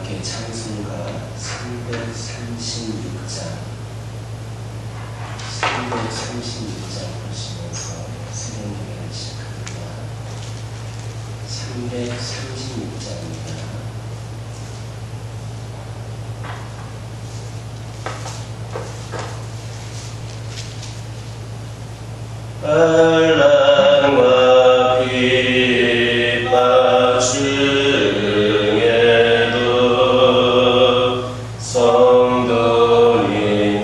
함께 찬송가 336장 보시면서 새로운 노래를 시작합니다. 336장입니다. 환난과 핍박 중에도 성도인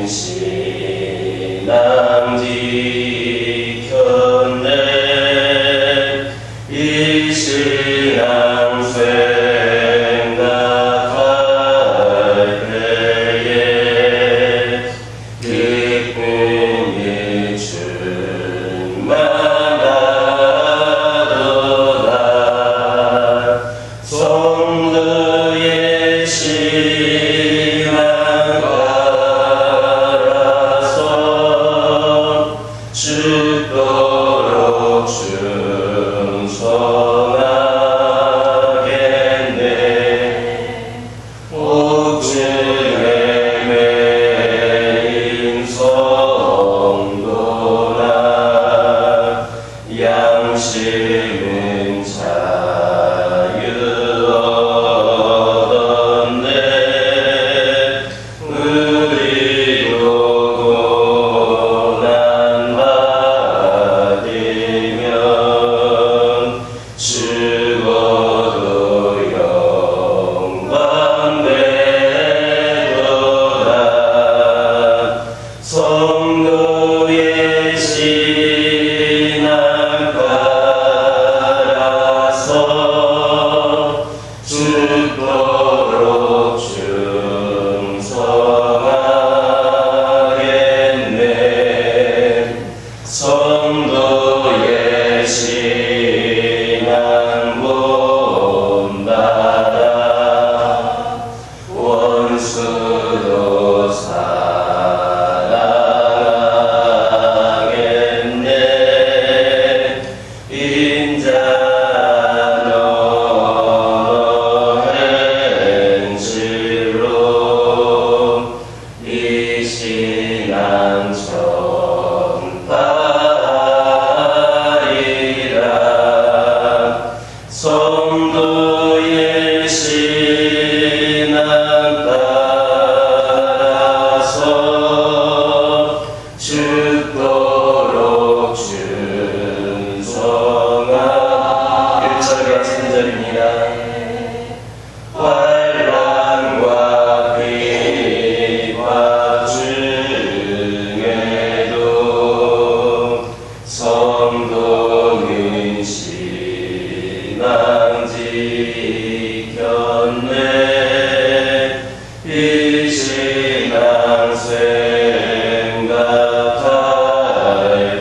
신앙 지켰네. 이 신앙 생각할 때에 기쁨이 충만하도다. 성도의 신앙 따라서 죽도록 충성하겠네. 옥중에 매인 성도나 양심은 자유 얻었네. 우리도 고난 받으면 죽어도 영광 되도다. 성도의 신앙 따라서 죽도록 충성하겠네. 성도의 신앙 본받아 원수도 사랑하겠네. 인자 너 행실로 이 신앙 전파하리라. 성도의 신앙 따라서 죽도록 충성하 1절과 3절입니다. 환난과 핍박 중에도 성도는 신앙 지켰네. 이 신앙 생각할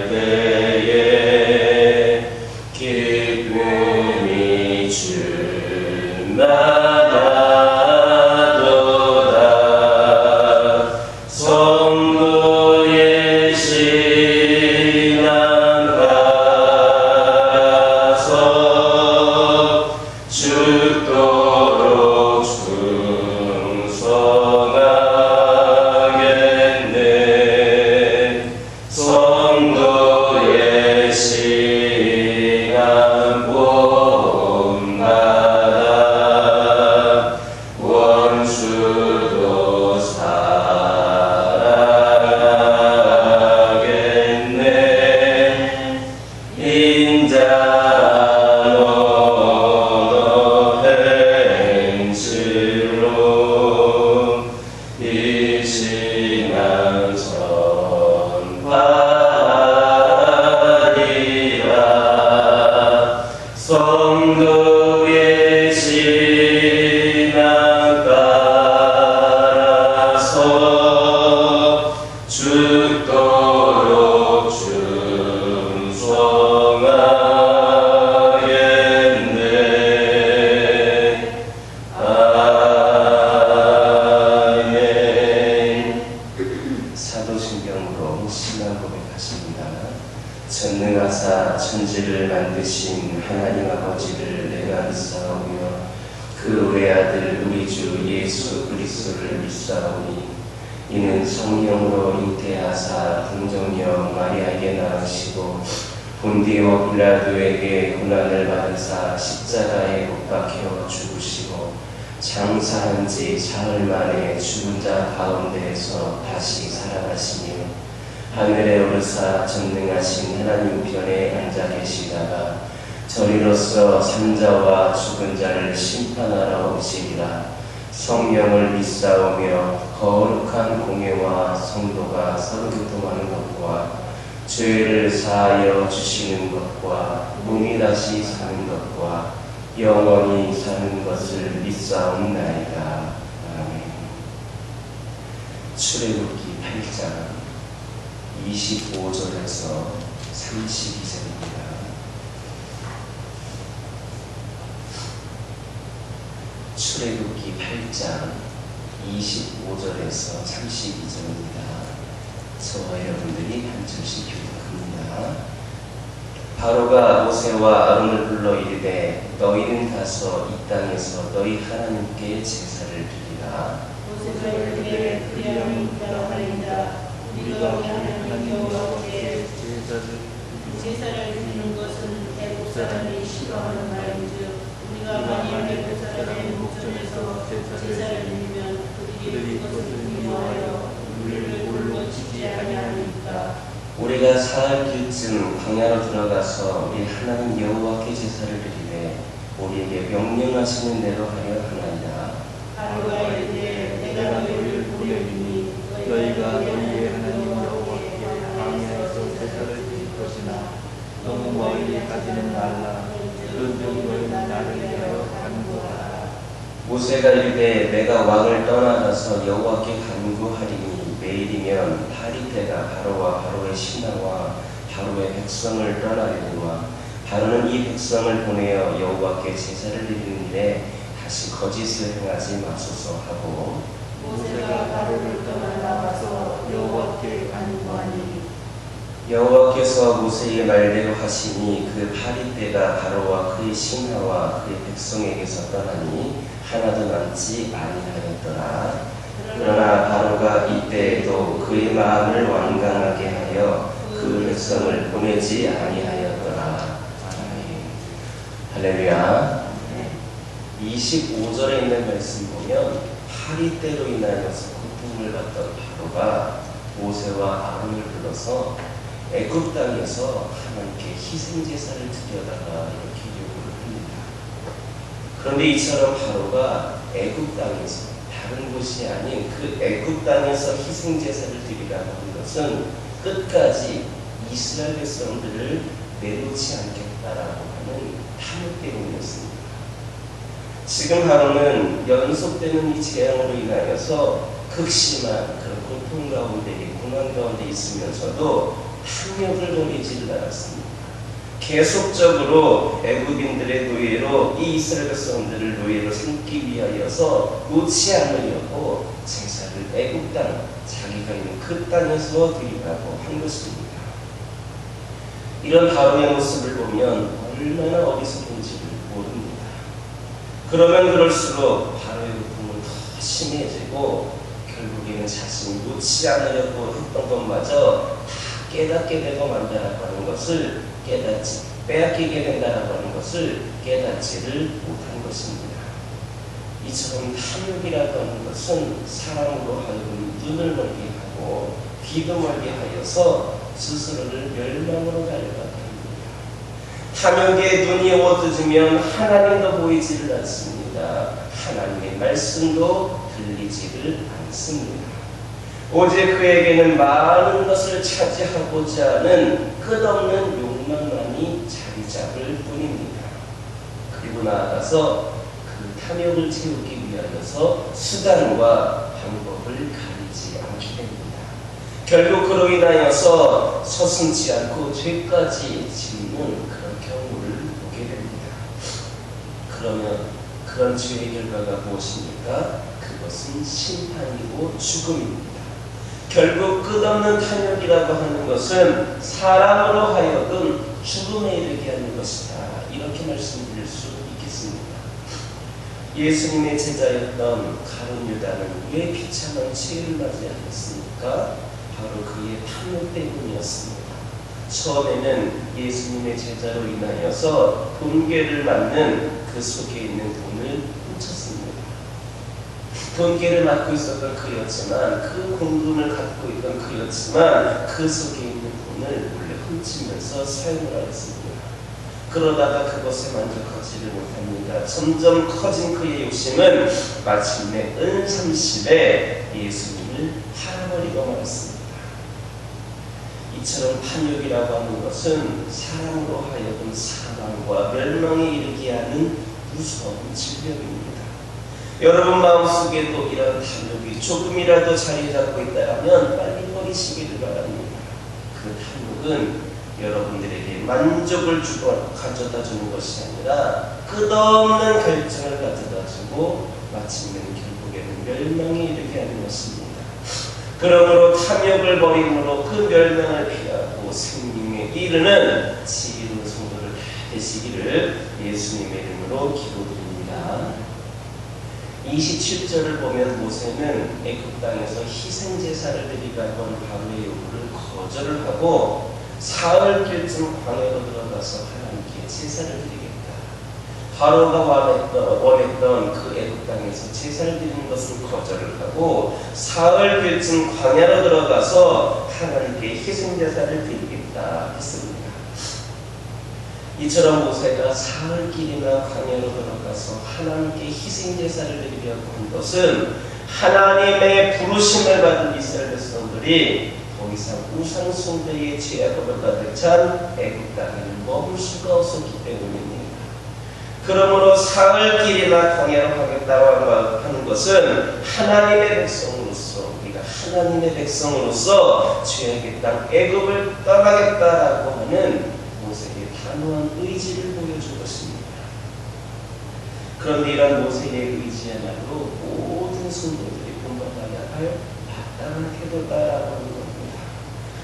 때에 기쁨이 충만하도다. 성도의 신앙 따라서 죽도록 충성하겠네. 성도의 신앙 본받아 원수도 사랑하겠네. 인자 너 행실로 이 신앙 전파하리라. 성도의 신앙 따라서 죽도록 충성하겠네. 아멘. 사도신경으로 신앙 고백하십니다. 전능하사 천지를 만드신 하나님 아버지를 내가 믿사오며 그 외 아들 우리 주 예수 그리스도를 믿사오니 이는 성령으로 잉태하사 동정녀 마리아에게 낳으시고 본디오 빌라도에게 고난을 받으사 십자가에 못 박혀 죽으시고 장사한 지 사흘 만에 죽은 자 가운데에서 다시 살아나시며 하늘에 오르사 전능하신 하나님 편에 앉아 계시다가 저리로서 산자와 죽은 자를 심판하러 오시리라. 성령을 믿사오며 거룩한 공예와 성도가 서로 교통하는 것과 죄를 사하여 주시는 것과 몸이 다시 사는 것과 영원히 사는 것을 믿사옵나이다. 아멘. 출애굽기 8장 25절에서 32절입니다. 출애굽기 8장 25절에서 32절입니다. 저와 여러분들이 한 절씩 교독합니다. 바로가 모세와 아론을 불러 이르되 너희는 가서 이 땅에서 너희 하나님께 제사를 드리라. 모세가 이르되 그리하면 따라하리이다. 우리가 우리 하나님 여호와께 제사를 드리는 것은 애국 사람이 싫어하는 말인즉 우리가 만일 애국 사람의 목전에서 제사를 드리면 그들이 그것을 미워하여 우리를 돌로 치지 아니하니까. 우리가 사흘 뒤쯤 광야로 들어가서 우리 하나님 여호와께 제사를 드리되 우리에게 명령하시는 대로 하려 하나이다. 바로가 이르되 내가 너희를 보려니 너희가 너희의 하나님 여호와께 광야에서 제사를 드릴 것이나 너무 멀리 가지는 말라. 그런즉 너희는 나를 위하여 간구하라. 모세가 이르되 내가 왕을 떠나가서 여호와께 간구하리니 내일이면 달이 때가 바로와 바로의 신하와 바로의 백성을 떠나려니와 바로는 이 백성을 보내어 여호와께 제사를 드리는 일에 다시 거짓을 행하지 마소서 하고 모세가 바로를 떠나 나가서 여호와께 간구하니 여호와께서 모세의 말대로 하시니 그 파리떼가 바로와 그의 신하와 그의 백성에게서 떠나니 하나도 남지 아니하였더라. 그러나 바로가 이때에도 그의 마음을 완강하게 하여 그 백성을 보내지 아니하였더라. 아멘. 할렐루야. 25절에 있는 말씀 보면 파리떼로 인하여서 고통을 받던 바로가 모세와 아론을 불러서 애굽 땅에서 하나님께 희생제사를 드려다가 이렇게 요구를 합니다. 그런데 이처럼 바로가 애굽 땅에서 다른 곳이 아닌 그 애굽 땅에서 희생제사를 드리라고 하는 것은 끝까지 이스라엘 백성들을 내놓지 않겠다라고 하는 탐욕 때문이었습니다. 지금 바로는 연속되는 이 재앙으로 인하여서 극심한 그런 고통 가운데, 고난 가운데 있으면서도 탐욕을 버리지를 않았습니다. 계속적으로 애굽인들의 노예로 이 이스라엘 백성들을 노예로 삼기 위하여서 놓지 않으려고 제사를 애굽 땅, 자기가 있는 그 땅에서 드리라고 한 것입니다. 이런 바로의 모습을 보면 얼마나 어리석은지를 모릅니다. 그러면 그럴수록 바로의 고통은 더 심해지고 결국에는 자신이 놓지 않으려고 했던 것마저 다 깨닫게 되고 만다라고 하는 것을 깨닫지, 빼앗기게 된다라고 하는 것을 깨닫지를 못한 것입니다. 이처럼 탐욕이라고 하는 것은 사람으로 하여금 눈을 멀게 하고 귀도 멀게 하여서 스스로를 멸망으로 달려가게 합니다. 탐욕에 눈이 어두워지면 하나님도 보이지를 않습니다. 하나님의 말씀도 들리지를 않습니다. 오직 그에게는 많은 것을 차지하고자 하는 끝없는 욕망만이 자리 잡을 뿐입니다. 그리고 나아가서 그 탐욕을 채우기 위하여서 수단과 방법을 가리지 않게 됩니다. 결국 그로 인하여서 서슴지 않고 죄까지 짓는 그런 경우를 보게 됩니다. 그러면 그런 죄의 결과가 무엇입니까? 그것은 심판이고 죽음입니다. 결국 끝없는 탐욕이라고 하는 것은 사람으로 하여금 죽음에 이르게 하는 것이다. 이렇게 말씀드릴 수 있겠습니다. 예수님의 제자였던 가룟 유다는 왜 비참한 죄를 맞이하였습니까? 바로 그의 탐욕 때문이었습니다. 처음에는 예수님의 제자로 인하여서 돈괴를 맞는 그 속에 있는 돈을 훔쳤습니다. 돈괴를 맞고 있었던 그였지만, 그 공돈을 갖고 있던 그였지만 그 속에 있는 돈을 몰래 훔치면서 사용을 하였습니다. 그러다가 그것에 만족하지를 못합니다. 점점 커진 그의 욕심은 마침내 은30에 예수님을 팔아버리고 말았습니다. 이처럼 탐욕이라고 하는 것은 사람으로 하여금 사망과 멸망에 이르게 하는 무서운 질병입니다. 여러분 마음속에도 이런 탐욕이 조금이라도 자리 잡고 있다면 빨리 버리시기를 바랍니다. 그 탐욕은 여러분들에게 만족을 주고 가져다 주는 것이 아니라 끝없는 결정을 가져다 주고 마침내는 결국에는 멸망에 이르게 하는 것입니다. 그러므로 탐욕을 버림으로 그 멸망을 피하고 생명에 이르는 지혜로운 성도를 되시기를 예수님의 이름으로 기도드립니다. 27절을 보면 모세는 애굽 땅에서 희생제사를 드리라고 하는 바로의 요구를 거절을 하고 사흘길쯤 광야로 들어가서 하나님께 제사를 드리겠다. 바로가 원했던 그 애굽 땅에서 제사를 드리는 것을 거절을 하고 사흘길쯤 광야로 들어가서 하나님께 희생제사를 드리겠다 했습니다. 이처럼 모세가 사흘길이나 광야로 들어가서 하나님께 희생제사를 드리려고 한 것은 하나님의 부르심을 받은 이스라엘 백성들이 더 이상 우상 숭배의 죄악으로 가득 찬 애굽 땅에는 머물 수가 없었기 때문입니다. 그러므로 사흘길이나 광야로 가겠다고 하는 것은 하나님의 백성으로서, 우리가 하나님의 백성으로서 죄악의 땅 애굽을 떠나겠다라고 하는 모세의 단호한 의지를 보여준 것입니다. 그런데 이런 모세의 의지야말로 모든 성도들이 본받아야 할 마땅한 태도다라고 하는 겁니다.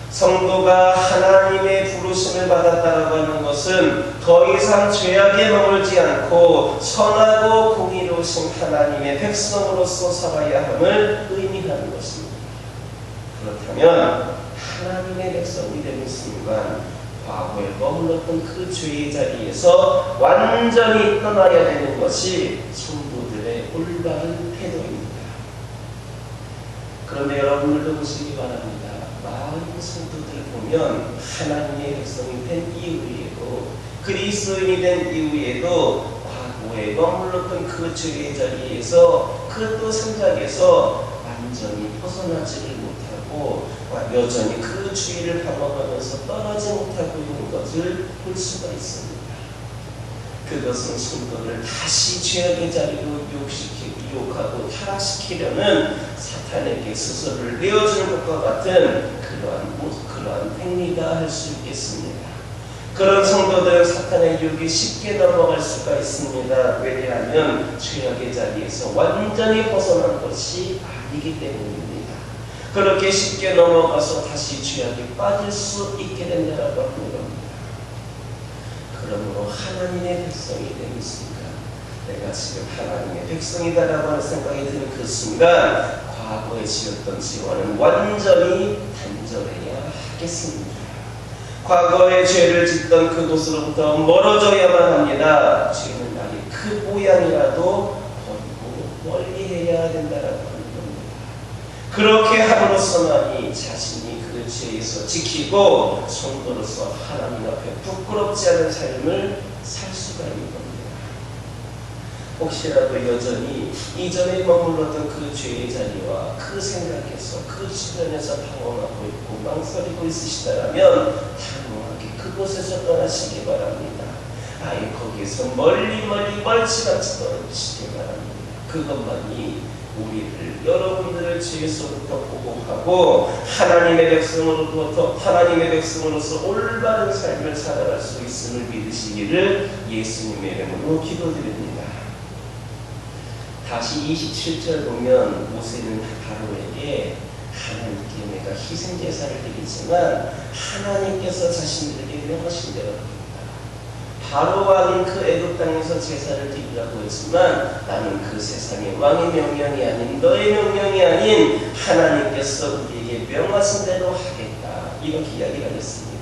성도가 하나님의 부르심을 받았다라고 하는 것은 더 이상 죄악에 머물지 않고 선하고 공의로우신 하나님의 백성으로서 살아야 함을 의미하는 것입니다. 그렇다면 하나님의 백성이 되는 순간 과거에 머물렀던 그 죄의 자리에서 완전히 떠나야 되는 것이 성도들의 올바른 태도입니다. 그런데 여러분들도 보시기 바랍니다. 많은 성도들을 보면 하나님의 백성이 된 이후에도, 그리스도인이 된 이후에도 과거에 머물렀던 그 죄의 자리에서, 그 또 생각에서 완전히 벗어나지를 못하고 여전히 그 죄를 방황하면서 떠나지 못하고 있는 것을 볼 수가 있습니다. 그것은 성도를 다시 죄악의 자리로 유혹하고 타락시키려는 사탄에게 스스로를 내어주는 것과 같은 그러한 행위가 할 수 있겠습니다. 그런 성도들은 사탄의 유혹에 쉽게 넘어갈 수가 있습니다. 왜냐하면 죄악의 자리에서 완전히 벗어난 것이 아니기 때문입니다. 그렇게 쉽게 넘어가서 다시 죄악에 빠질 수 있게 된다라고 하는 겁니다. 그러므로 하나님의 백성이 되는 순간, 내가 지금 하나님의 백성이다라고 하는 생각이 드는 그 순간 과거에 지었던 죄와는 완전히 단절해야 하겠습니다. 과거에 죄를 짓던 그곳으로부터 멀어져야만 합니다. 죄는 나의 그 모양이라도 버리고 멀리해야 된다라고 하는 겁니다. 그렇게 함으로써만이 자신이 그 죄에서 지키고 성도로서 하나님 앞에 부끄럽지 않은 삶을 살 수가 있는 겁니다. 혹시라도 여전히 이전에 머물렀던 그 죄의 자리와 그 생각에서 그 주변에서 방황하고 있고 망설이고 있으시다면 단호하게 그곳에서 떠나시기 바랍니다. 아예 거기에서 멀지 않지 떨어지시기 바랍니다. 그것만이 우리를, 여러분들을 죄에서부터 보호하고 하나님의 백성으로서 올바른 삶을 살아갈 수 있음을 믿으시기를 예수님의 이름으로 기도드립니다. 다시 27절 보면 모세는 바로에게 하나님께 내가 희생제사를 드리지만 하나님께서 자신들에게 명하신 대로 드립니다. 바로 왕인 그 애굽 땅에서 제사를 드리라고 했지만 나는 그 세상의 왕의 명령이 아닌 너의 명령이 아닌 하나님께서 우리에게 명하신 대로 하겠다. 이렇게 이야기를 했습니다.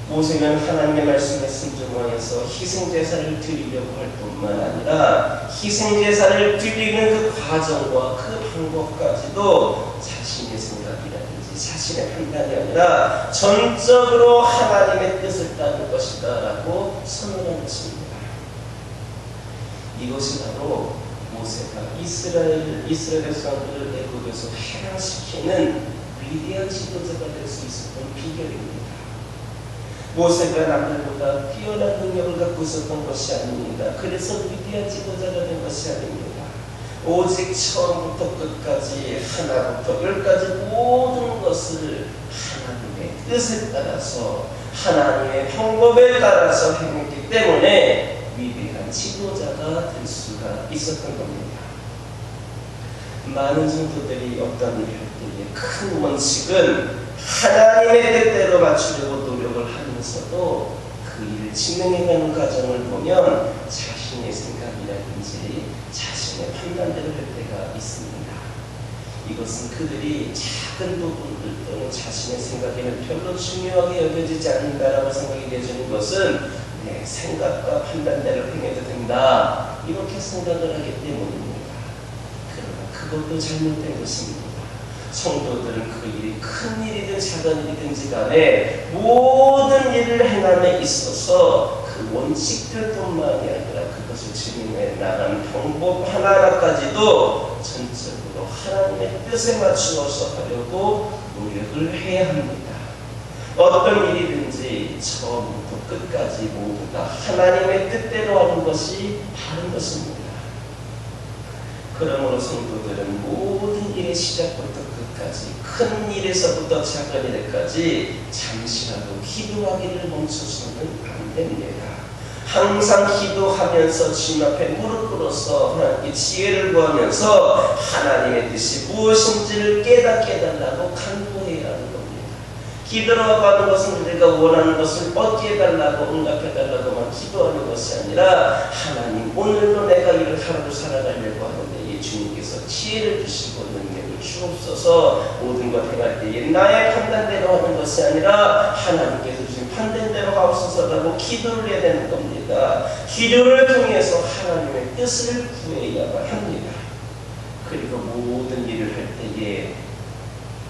모세는 하나님의 말씀에 순종하여서 희생제사를 드리려고 할 뿐만 아니라 희생제사를 드리는 그 과정과 그 방법까지도 자신의 생각이라든지 자신의 판단이 아니라 전적으로 하나님의 뜻을 따를 것이다 라고 선언한 것입니다. 이것이 바로 모세가 이스라엘 사람들을 애굽에서 해방시키는 위대한 지도자가 될 수 있었던 비결입니다. 모세가 남들보다 뛰어난 능력을 갖고 있었던 것이 아닙니다. 그래서 위대한 지도자가 된 것이 아닙니다. 오직 처음부터 끝까지 하나부터 열까지 모든 것을 하나님의 뜻에 따라서 하나님의 방법에 따라서 행했기 때문에 위대한 지도자가 될 수가 있었던 겁니다. 많은 성도들이 어떤 일을 할 때의 큰 원칙은 하나님의 뜻대로 맞추려고 노력을 하면서도 그 일을 진행해가는 과정을 보면 자신의 생각이라든지 자신의 판단대로 할 때가 있습니다. 이것은 그들이 작은 부분들 또는 자신의 생각에는 별로 중요하게 여겨지지 않는다라고 생각이 되어지는 것은 내 생각과 판단대로 행해도 된다 이렇게 생각을 하기 때문입니다. 그러나 그것도 잘못된 것입니다. 성도들은 그 일이 큰 일이든 작은 일이든지 간에 모든 일을 행함에 있어서 그 원칙들뿐만이 아니라 그것을 진행해 나가는 방법 하나하나까지도 전적으로 하나님의 뜻에 맞추어서 하려고 노력을 해야 합니다. 어떤 일이든지 처음부터 끝까지 모두 다 하나님의 뜻대로 하는 것이 바른 것입니다. 그러므로 성도들은 모든 일의 시작부터 끝까지 큰 일에서부터 작은 일에까지 잠시라도 기도하기를 멈춰서는 안 됩니다. 항상 기도하면서 주님 앞에 무릎 꿇어서 하나님께 지혜를 구하면서 하나님의 뜻이 무엇인지를 깨닫게 해달라고 간구해야 하는 겁니다. 기도라고 하는 것은 우리가 원하는 것을 얻게 해달라고 응답해달라고만 기도하는 것이 아니라 하나님 오늘도 내가 이를 하루를 살아가려고 하는데 주님께서 지혜를 주시고 능력을 주옵소서. 모든 것 행할 때에 나의 판단대로 하는 것이 아니라 하나님께서 주신 판단대로 하옵소서라고 기도를 해야 되는 겁니다. 기도를 통해서 하나님의 뜻을 구해야만 합니다. 그리고 모든 일을 할 때에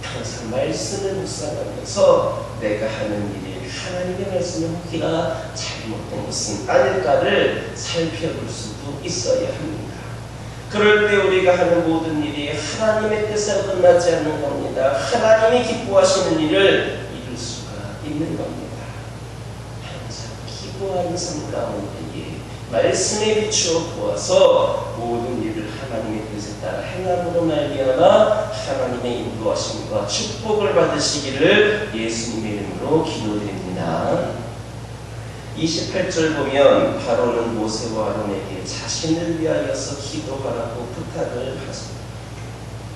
항상 말씀을 묵상하면서 내가 하는 일이 하나님의 말씀에 혹이나 잘못된 것은 아닐까를 살펴볼 수도 있어야 합니다. 그럴 때 우리가 하는 모든 일이 하나님의 뜻으로 끝나지 않는 겁니다. 하나님이 기뻐하시는 일을 이룰 수가 있는 겁니다. 항상 기도하는 삶 가운데에 말씀에 비추어 보아서 모든 일을 하나님의 뜻에 따라 행함으로 말미암아 하나님의 인도하심과 축복을 받으시기를 예수님의 이름으로 기도드립니다. 28절 보면 바로는 모세와 아론에게 자신을 위하여서 기도하라고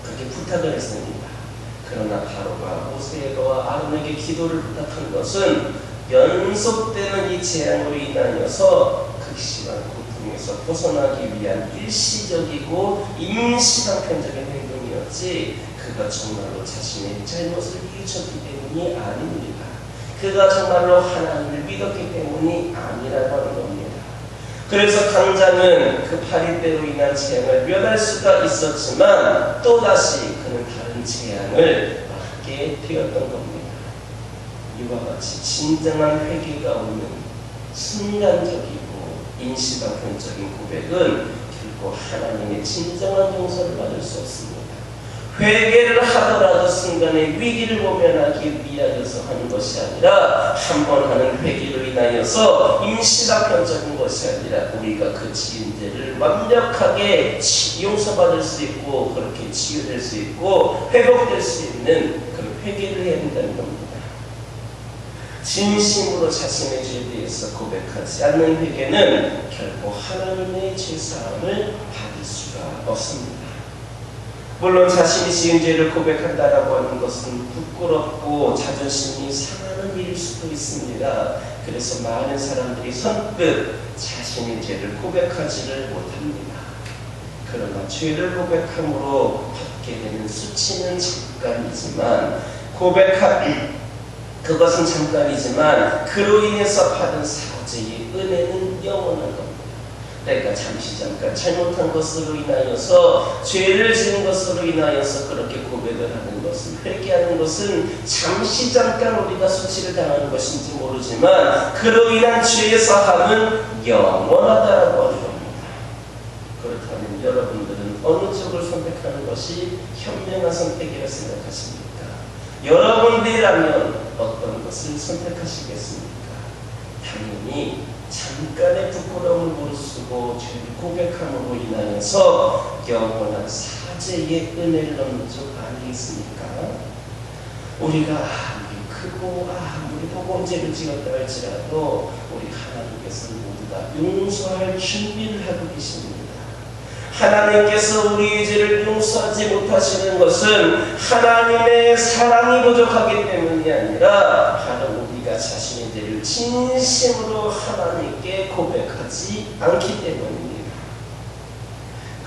그렇게 부탁을 했습니다. 그러나 바로가 모세와 아론에게 기도를 부탁한 것은 연속되는 이 재앙으로 인하여서 극심한 고통에서 벗어나기 위한 일시적이고 임시방편적인 행동이었지 그가 정말로 자신의 잘못을 깨우쳤기 때문이 아닙니다. 그가 정말로 하나님을 믿었기 때문이 아니라고 하는 겁니다. 그래서 당장은 그 파리떼로 인한 재앙을 면할 수가 있었지만 또다시 그는 다른 재앙을 맞게 되었던 겁니다. 이와 같이 진정한 회개가 없는 순간적이고 임시방편적인 고백은 결코 하나님의 진정한 용서를 받을 수 없습니다. 회개를 하더라도 순간의 위기를 모면하기 위하여서 하는 것이 아니라 한 번 하는 회개로 인하여서 임시방편적인 것이 아니라 우리가 그 지은 죄를 완벽하게 용서받을 수 있고 그렇게 치유될 수 있고 회복될 수 있는 그런 회개를 해야 된다는 겁니다. 진심으로 자신의 죄에 대해서 고백하지 않는 회개는 결코 하나님의 죄사함을 받을 수가 없습니다. 물론 자신이 지은 죄를 고백한다라고 하는 것은 부끄럽고 자존심이 상하는 일일 수도 있습니다. 그래서 많은 사람들이 선뜻 자신의 죄를 고백하지를 못합니다. 그러나 죄를 고백함으로 받게 되는 수치는 잠깐이지만 그것은 잠깐이지만 그로 인해서 받은 사죄의 은혜는 영원한 겁니다. 그러니까 잠시 잠깐 잘못한 것으로 인하여서 죄를 지은 것으로 인하여서 그렇게 고백을 하는 것은 회개하는 것은 잠시 잠깐 우리가 수치를 당하는 것인지 모르지만 그로 인한 죄의 사함은 영원하다라고 하는 겁니다. 그렇다면 여러분들은 어느 쪽을 선택하는 것이 현명한 선택이라 생각하십니까? 여러분들이라면 어떤 것을 선택하시겠습니까? 당연히 잠깐의 부끄러움을 무릅쓰고 죄를 고백함으로 인하여서 영원한 사죄의 은혜를 얻는 쪽 아니겠습니까? 우리가 아무리 크고 아무리 복음죄를 지었다 할지라도 우리 하나님께서는 모두 다 용서할 준비를 하고 계십니다. 하나님께서 우리의 죄를 용서하지 못하시는 것은 하나님의 사랑이 부족하기 때문이 아니라 바로 우리가 자신의 죄를 진심으로 하나님께 고백하지 않기 때문입니다.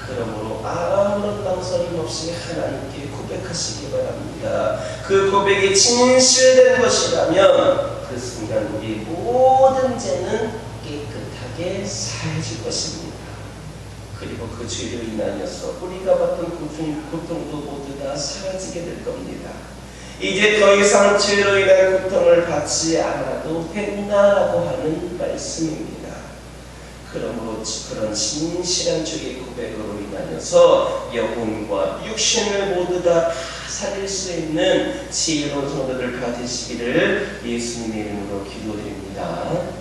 그러므로 아무런 망설임 없이 하나님께 고백하시기 바랍니다. 그 고백이 진실된 것이라면 그 순간 우리의 모든 죄는 깨끗하게 사해질 것입니다. 그리고 그 죄로 인하여서 우리가 받던 고통도 모두 다 사라지게 될 겁니다. 이제 더 이상 죄로 인한 고통을 받지 않아도 된다라고 하는 말씀입니다. 그러므로 그런 진실한 주의 고백으로 인하여서 영혼과 육신을 모두 다 살릴 수 있는 지혜로운 성도들 받으시기를 예수님의 이름으로 기도드립니다.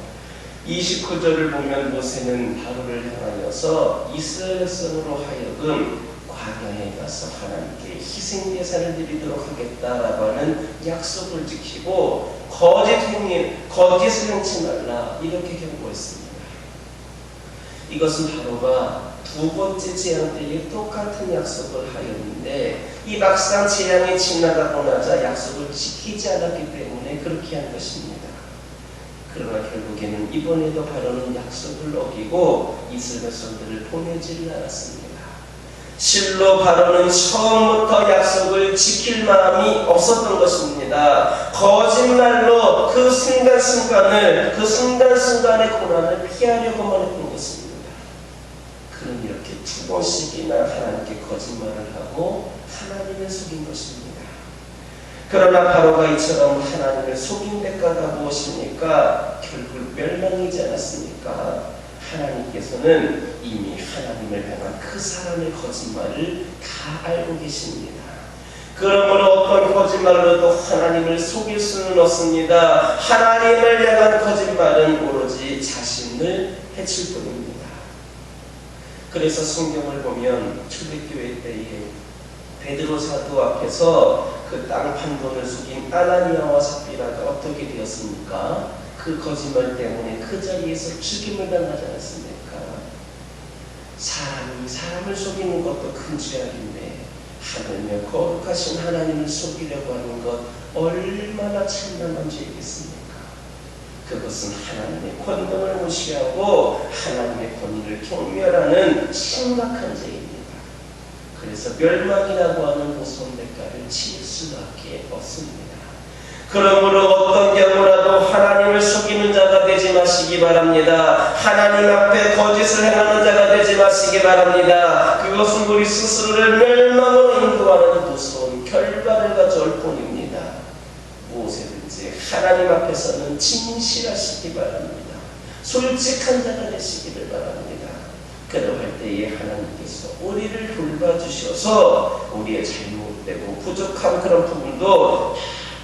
29절을 보면 모세는 바로를 향하여서 이스라엘 백성으로 하여금 광야에 가서 하나님께 희생제사를 드리도록 하겠다라고 하는 약속을 지키고 거짓을 행치 말라 이렇게 경고했습니다. 이것은 바로가 두 번째 재앙 때에 똑같은 약속을 하였는데 이 막상 재앙이 지나가고 나자 약속을 지키지 않았기 때문에 그렇게 한 것입니다. 그러나 결국에는 이번에도 바로는 약속을 어기고 이스라엘 백성들을 보내지를 않았습니다. 실로 바로는 처음부터 약속을 지킬 마음이 없었던 것입니다. 거짓말로 그 순간순간의 고난을 피하려고만 했던 것입니다. 그는 이렇게 두 번씩이나 하나님께 거짓말을 하고 하나님을 속인 것입니다. 그러나 바로가 이처럼 하나님을 속인 대가가 무엇입니까? 결국 멸망이지 않았습니까? 하나님께서는 이미 하나님을 향한 그 사람의 거짓말을 다 알고 계십니다. 그러므로 어떤 거짓말로도 하나님을 속일 수는 없습니다. 하나님을 향한 거짓말은 오로지 자신을 해칠 뿐입니다. 그래서 성경을 보면 초대교회 때에 베드로 사도 앞에서 그 땅 판돈을 속인 아나니아와 삽비라가 어떻게 되었습니까? 그 거짓말 때문에 그 자리에서 죽임을 당하지 않았습니까? 사람을 속이는 것도 큰 죄악인데 하늘며 거룩하신 하나님을 속이려고 하는 것 얼마나 참담한 죄이겠습니까? 그것은 하나님의 권능을 무시하고 하나님의 권위를 경멸하는 심각한 죄입니다. 그래서 멸망이라고 하는 무서운 대가를 치를 수밖에 없습니다. 그러므로 어떤 경우라도 하나님을 속이는 자가 되지 마시기 바랍니다. 하나님 앞에 거짓을 행하는 자가 되지 마시기 바랍니다. 그것은 우리 스스로를 멸망으로 인도하는 무서운 결과를 가져올 뿐입니다. 무엇이든지 하나님 앞에서는 진실하시기 바랍니다. 솔직한 자가 되시기를 바랍니다. 그러할 때에 하나님께서 우리를 돌봐주셔서 우리의 잘못되고 부족한 그런 부분도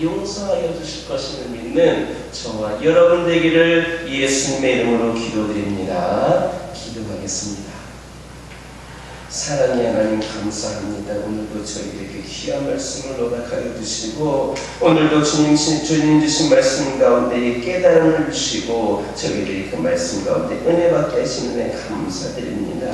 용서하여 주실 것을 믿는 저와 여러분 되기를 예수님의 이름으로 기도드립니다. 기도하겠습니다. 사랑의 하나님 감사합니다. 오늘도 저희에게 귀한 말씀을 허락하여 주시고 오늘도 주님 주신 말씀 가운데 깨달음을 주시고 저희들이 그 말씀 가운데 은혜 받게 하시는 데 감사드립니다.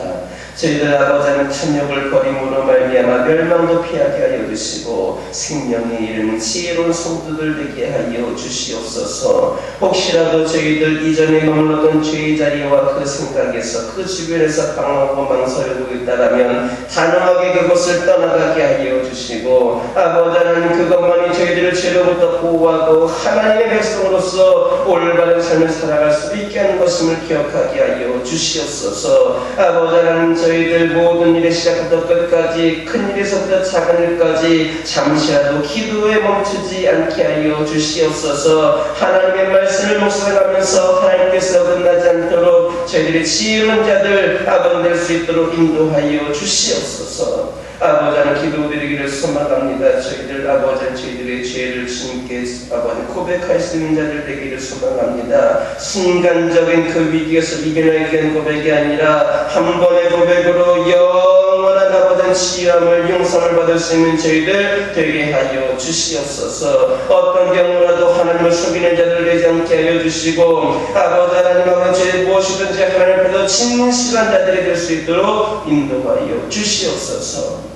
저희들 아버지 하나님 탐욕을 버림으로 말미암아 멸망도 피하게 하여 주시고 생명의 이름 지혜로운 성도들 되게 하여 주시옵소서. 혹시라도 저희들 이전에 머물렀던 죄의 자리와 그 생각에서 그 주변에서 방황하고 망설이고 있다라면 단호하게 그곳을 떠나가게 하여 주시고 아버지 하나님 그것만이 저희들을 죄로부터 보호하고 하나님의 백성으로서 올바른 삶을 살아갈 수 있게 하는 것임을 기억하게 하여 주시옵소서. 아버지 하나님 저희들 모든 일의 시작부터 끝까지 큰 일에서부터 작은 일까지 잠시라도 기도에 멈추지 않게 하여 주시옵소서. 하나님의 말씀을 묵상하면서 하나님께서 끝나지 않도록 저희들의 지혜로운 자들 아버지 될 수 있도록 인도하여 주시옵소서. 아버지 하나님 기도드리기를 소망합니다. 저희들 아버지 저희들의 죄를 주님께 아버지 고백할 수 있는 자들 되기를 소망합니다. 순간적인 그 위기에서 이겨내기 위한 고백이 아니라 한 번의 고백으로 영원한 아버지 치유함을 용서를 받을 수 있는 저희들 되게 하여 주시옵소서. 어떤 경우라도 하나님을 속이는 자들 되지 않게 하여 주시고 아버지 하나님 아버지 무엇이든지 하나님 앞에서 진실한 자들이 될 수 있도록 인도하여 주시옵소서.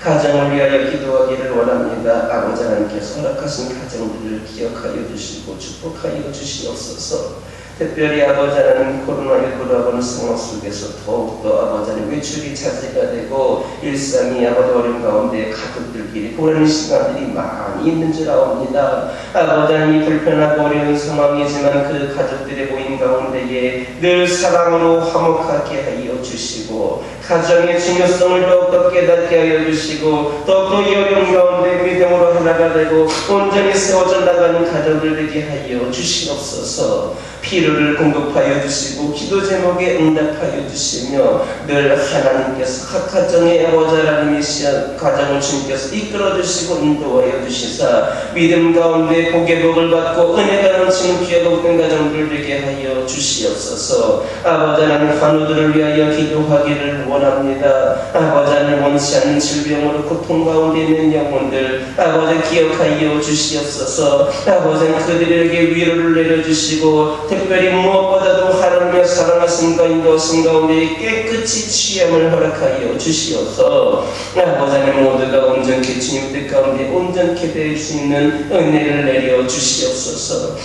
가정을 위하여 기도하기를 원합니다. 아버지 하나님께서 허락하신 가정들을 기억하여 주시고 축복하여 주시옵소서. 특별히 아버지 하나님 코로나19로 하는 상황 속에서 더욱더 아버지 하나님 외출이 자제가 되고 일상이 아버지 어려운 가운데 가족들끼리 보내는 시간들이 많이 있는 줄 아옵니다. 아버지 하나님 불편하고 어려운 상황이지만 그 가족들의 모임 가운데에 늘 사랑으로 화목하게 하여 주시고 가정의 중요성을 더욱더 깨닫게 하여 주시고 더욱더 이 어려운 가운데 믿음으로 하나가 되고 온전히 세워져 나가는 가정들 되게 하여 주시옵소서. 필요를 공급하여 주시고 기도 제목에 응답하여 주시며 늘 하나님께서 각 가정의 아버지 하나님이시여 가정을 주님께서 이끌어 주시고 인도하여 주시사 믿음 가운데 복의 복을 받고 은혜가 넘치는 귀하고 복된 가정들 되게 하여 주시옵소서. 아버지 하나님 환우들을 위하여 기도하기를 원합니다. 아버지 하나님 원치 않는 질병으로 고통 가운데 있는 영혼들 아버지 기억하여 주시옵소서. 아버지 그들에게 위로를 내려주시고 특별히 무엇보다도 하나님의 사랑하심과 인도하심 가운데 깨끗이 취함을 허락하여 주시옵소서. 아버지 하나님 모두가 온전케 주님 뜻 가운데 온전케 될 수 있는 은혜를 내려 주시옵소서.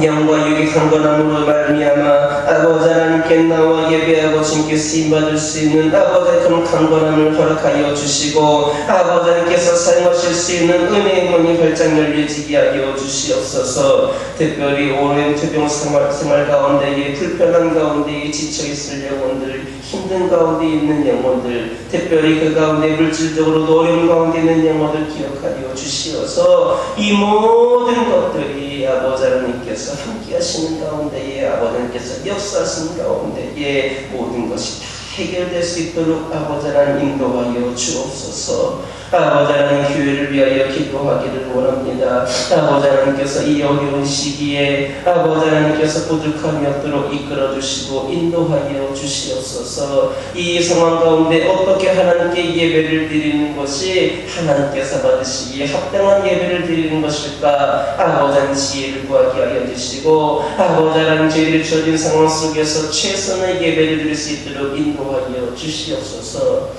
영과 육의 강건함으로 말미암아 아버지 하나님께 나와 예배하고 주님께 쓰임받을 수 있는 아버지의 그런 강건함을 허락하여 주시고 아버지 하나님께서 사용하실 수 있는 은혜의 문이 활짝 열려지게 하여 주시옵소서. 특별히 오랜 투병 생활 가운데에 불편한 가운데에 지쳐있을 영혼들 힘든 가운데 있는 영혼들 특별히 그 가운데 물질적으로 어려운 가운데 있는 영혼들 기억하여 주시어서 이 모든 것들이 아버지 하나님께서 함께 하시는 가운데에 아버지 하나님께서 역사하시는 가운데에 모든 것이 다 해결될 수 있도록 아버지 하나님 인도하여 주옵소서. 아버지 하나님 교회를 위하여 기도하기를 원합니다. 아버지 하나님께서 이 어려운 시기에 아버지 하나님께서 부족함이 없도록 이끌어주시고 인도하여 주시옵소서. 이 상황 가운데 어떻게 하나님께 예배를 드리는 것이 하나님께서 받으시기에 합당한 예배를 드리는 것일까 아버지 하나님 지혜를 구하게 하여 주시고 아버지 하나님 저희들이 주어진 상황 속에서 최선의 예배를 드릴 수 있도록 인도하여 주시옵소서.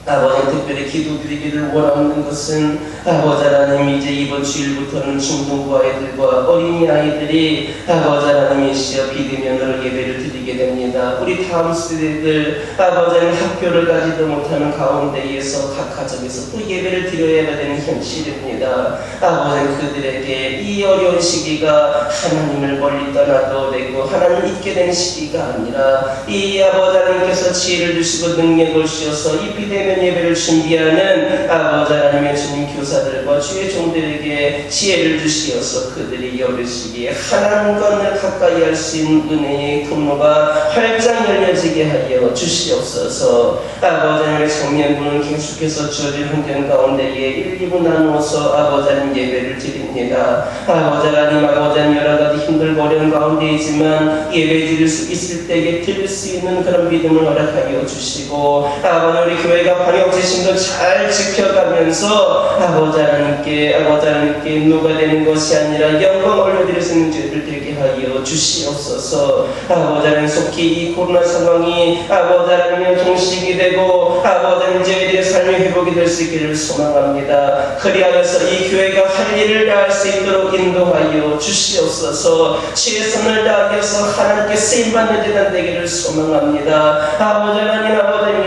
아버지 특별히 기도드리기를 원하는 것은 아버지 하나님 이제 이번 주일부터는 중등부 아이들과 어린이 아이들이 아버지 하나님이시여 비대면으로 예배를 드리게 됩니다. 우리 다음 세대들 아버지 하나님 학교를 가지도 못하는 가운데에서 각 가정에서 또 예배를 드려야 되는 현실입니다. 아버지 그들에게 이 어려운 시기가 하나님을 멀리 떠나도 되고 하나님 잊게 되는 시기가 아니라 이 아버지 하나님께서 지혜를 주시고 능력을 주셔서 이 비대면 되는 예배를 준비하는 아버지 하나님의 주님 교사들과 주의 종들에게 지혜를 주시어서 그들이 열으시기에 하나님과 가까이 할 수 있는 은혜의 통로가 활짝 열려지게 하여 주시옵소서. 아버지 하나님의 정면부는 계속해서 주어진 환경 가운데에 1, 2부 나누어서 아버지 하나님 예배를 드립니다. 아버지 하나님 여러 가지 힘들고 어려운 가운데 있지만 예배 드릴 수 있을 때에 드릴 수 있는 그런 믿음을 허락하여 주시고 아버지 우리 교회가 방역지심도 잘 지켜가면서 아버지 하나님께 누가 되는 것이 아니라 영광 올려드릴 수 있는 죄를 되게 하여 주시옵소서. 아버지 하나님 속히 이 코로나 상황이 아버지 하나님의 종식이 되고 아버지 하나님 저희들의 삶의 회복이 될 수 있기를 소망합니다. 그리하여서 이 교회가 할 일을 다할 수 있도록 인도하여 주시옵소서. 최선을 다하여서 하나님께 쓰임받는 재단 되기를 소망합니다. 아버지 하나님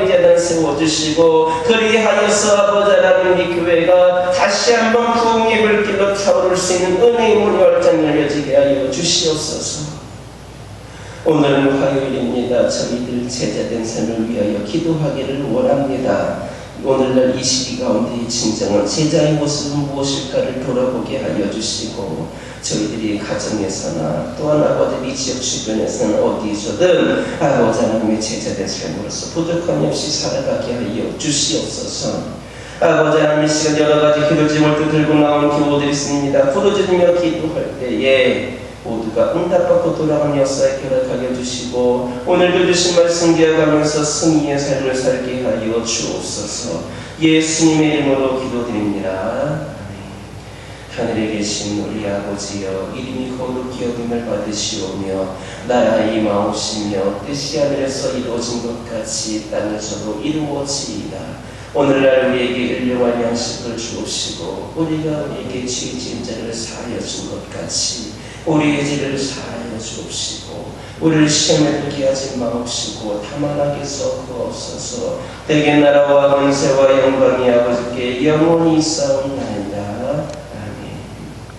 이 재단 세워주시고 그리하여서 아버지 하나님 이 교회가 다시 한번 부흥의 불길로 타오를 수 있는 은혜의 문이 활짝 열려지게 하여 주시옵소서. 오늘은 화요일입니다. 저희들 제자된 삶을 위하여 기도하기를 원합니다. 오늘날 이 시기 가운데 진정한 제자의 모습은 무엇일까를 돌아보게 하여 주시고 저희들이 가정에서나 또한 아버지 지역 주변에서는 어디서든 아버지 하나님의 제자된 삶으로서 부족함이 없이 살아가게 하여 주시옵소서. 아버지 하나님 이 시간 여러 가지 기도 제목을 들고 나온 교우들이 있습니다. 부르짖으며 기도할 때에 모두가 응답받고 돌아가는 역사에 결합하게 해주시고 오늘도 주신 말씀 기억하면서 승리의 삶을 살게 하여 주옵소서. 예수님의 이름으로 기도드립니다. 하늘에 계신 우리 아버지여 이름이 거룩히 여김을 받으시오며 나라의 임하옵시며 뜻이 하늘에서 이루어진 것 같이 땅에서도 이루어지이다. 오늘날 우리에게 일용할 양식을 주옵시고 우리가 우리에게 죄 지은 자를 사하여 준 것 같이 우리의 죄를 사하여 주옵시고 우리를 시험에 들게 하지 마옵시고 다만 악에서 구하옵소서. 대개 나라와 권세와 영광이 아버지께 영원히 있사옵나이다.